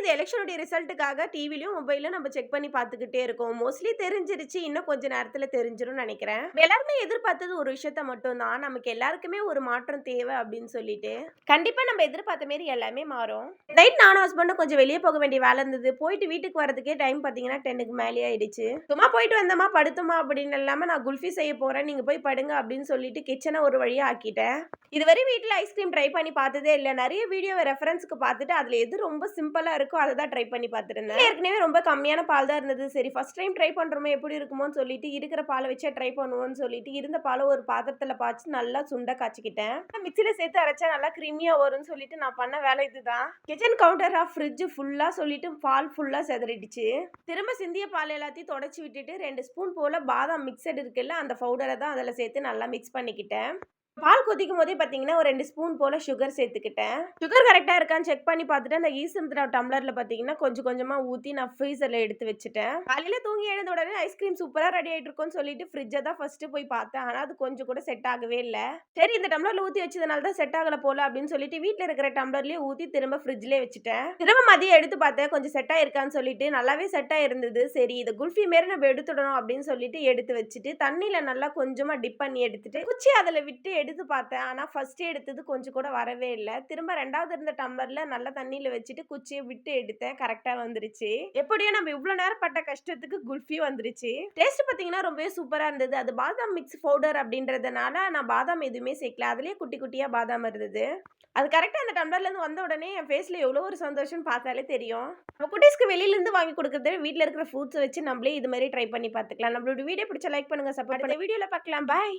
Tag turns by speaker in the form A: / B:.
A: இந்த எலக்ஷனுடைய ரிசல்ட்டுக்காக டிவிலயும், மொபைல்லயும் நம்ம செக் பண்ணி பார்த்துக்கிட்டே இருக்கோம். மோஸ்ட்லி தெரிஞ்சிருச்சு. இன்னும் கொஞ்ச நேரத்துல தெரிஞ்சிரும்னு நெனைக்கிறேன். எல்லாருமே எதிர்பார்த்தது ஒரு விஷயத்த மட்டும் தான். நமக்கு எல்லாருக்குமே ஒரு மாற்றம் தேவை அப்படின்னு சொல்லிட்டு. கண்டிப்பா நம்ம எதிர்பார்த்த மாரி எல்லாமே மாறும். நைட் நானும் ஹஸ்பண்டும் கொஞ்சம் வெளிய போக வேண்டிய வேலை இருந்தது. போயிட்டு வீட்டுக்கு வரதுக்கே டைம் பார்த்தீங்கன்னா 10க்கு மேலேயே ஆயிடுச்சு. சும்மா போயிட்டு வந்தோமா, படுத்தோமா அப்படின்னு இல்லாம நான் குல்ஃபி செய்ய போறேன். நீங்க போய் படுங்க அப்படின்னு சொல்லிட்டு கிச்சன ஒரு வழியா ஆக்கிட்டேன். இதுவரை வீட்ல ஐஸ்கிரீம் ட்ரை பண்ணி பார்த்ததே இல்ல. நெறைய வீடியோவ ரெஃபரன்ஸ்க்கு பார்த்துட்டு அதுல எது ரொம்ப சிம்பிளா இருக்கோ அத தான் ட்ரை பண்ணி பார்த்துருந்தேன். ஏற்கனவே ரொம்ப கம்மியான பால் தான் இருந்தது. சரி ஃபர்ஸ்ட் டைம் ட்ரை பண்றோமே எப்படி இருக்குமோன்னு சொல்லிட்டு இருக்கிற பால வச்சே ட்ரை பண்ணுவோம்னு சொல்லிட்டு இருந்த பால ஒரு பாத்திரத்துல பாய்ச்சி நல்லா சுண்ட காய்ச்சிக்கிட்டேன். மிக்ஸில சேர்த்து அரைச்சா நல்லா கிரீமியா வரும்னு சொல்லிட்டு நான் பண்ண வேலை இதுதான். கிச்சன் கவுண்டர் ஃப்ரிட்ஜ் ஃபுல்லா சொல்லிட்டு பால் ஃபுல்லா சிதறிடுச்சு. திரும்ப சிந்திய பால் எல்லாத்தையும் தொடச்சி விட்டுட்டு 2 ஸ்பூன் போல பாதாம் மிக்சட் இருக்குல்ல அந்த பவுடரை தான் அதில் சேர்த்து நல்லா மிக்ஸ் பண்ணிக்கிட்டேன். பால் கொதிக்கும் போதே பார்த்தீங்கன்னா ஒரு 2 ஸ்பூன் போல சுகர் சேர்த்துக்கிட்டேன். சுகர் கரெக்டா இருக்கான்னு செக் பண்ணி பார்த்துட்டு அந்த ஈஸ்ட் டம்ளர்ல பார்த்தீங்கன்னா கொஞ்சம் கொஞ்சமா ஊத்தி நான் ஃப்ரீசர்ல எடுத்து வச்சுட்டேன். காலையில தூங்கி எழுந்த உடனே ஐஸ்கிரீம் சூப்பரா ரெடி ஆயிட்டு இருக்கும்னு சொல்லிட்டு ஃப்ரிட்ஜை தான் ஃபர்ஸ்ட் போய் பார்த்தேன். ஆனா அது கொஞ்சம் கூட செட் ஆகவே இல்ல. சரி இந்த டம்ளர்ல ஊத்தி வச்சதுனால தான் செட் ஆகல போல அப்படின்னு சொல்லிட்டு வீட்ல இருக்கிற டம்ளர்லயே ஊத்தி திரும்ப ஃப்ரிட்ஜ்லயே வச்சுட்டேன். திரும்ப மதியம் எடுத்து பார்த்தேன் கொஞ்சம் செட் ஆயிருக்கான்னு சொல்லிட்டு நல்லாவே செட் ஆயிருந்தது. சரி இதை குல்ஃபி மாரி நம்ம எடுத்துடணும் அப்படின்னு சொல்லிட்டு எடுத்து வச்சுட்டு தண்ணியில நல்லா கொஞ்சமா டிப் பண்ணி எடுத்துட்டு குச்சி அதுல விட்டு எடுத்து பார்த்தேன். ஆனா ஃபர்ஸ்ட் எடுத்தது கொஞ்சம் கூட வரவே இல்ல. திரும்ப 2வது இருந்த டம்ளர்ல நல்ல தண்ணியில வச்சுட்டு குச்சிய விட்டு எடுத்தேன். கரெக்ட்டா வந்துருச்சு. எப்படியோ நம்ம இவ்ளோ நேரம் பட்ட கஷ்டத்துக்கு குல்ஃபி வந்துருச்சு. டேஸ்ட் பார்த்தீங்கன்னா ரொம்பவே சூப்பரா இருந்தது. அது பாதாம் மிக்ஸ் பவுடர் அப்படின்றதுனால நான் பாதாம் எதுவுமே சேர்க்கல. அதிலேயே குட்டி குட்டியா பாதாம் இருந்தது. அது கரெக்ட்டா அந்த டம்ளர்ல இருந்து வந்த உடனே என் ஃபேஸ்ல எவ்வளோ ஒரு சந்தோஷம்னு பார்த்தாலே தெரியும். நம்ம குட்டீஸ்க்கு வெளியில இருந்து வாங்கி கொடுக்கறத வீட்ல இருக்கிற ஃப்ரூட்ஸ வச்சு நம்மளே இது மாரி ட்ரை பண்ணி பார்த்துக்கலாம். நம்மளோட வீடியோ பிடிச்சா லைக் பண்ணுங்க, சப்போர்ட் பண்ணுங்க. வீடியோல பார்க்கலாம். பாய்.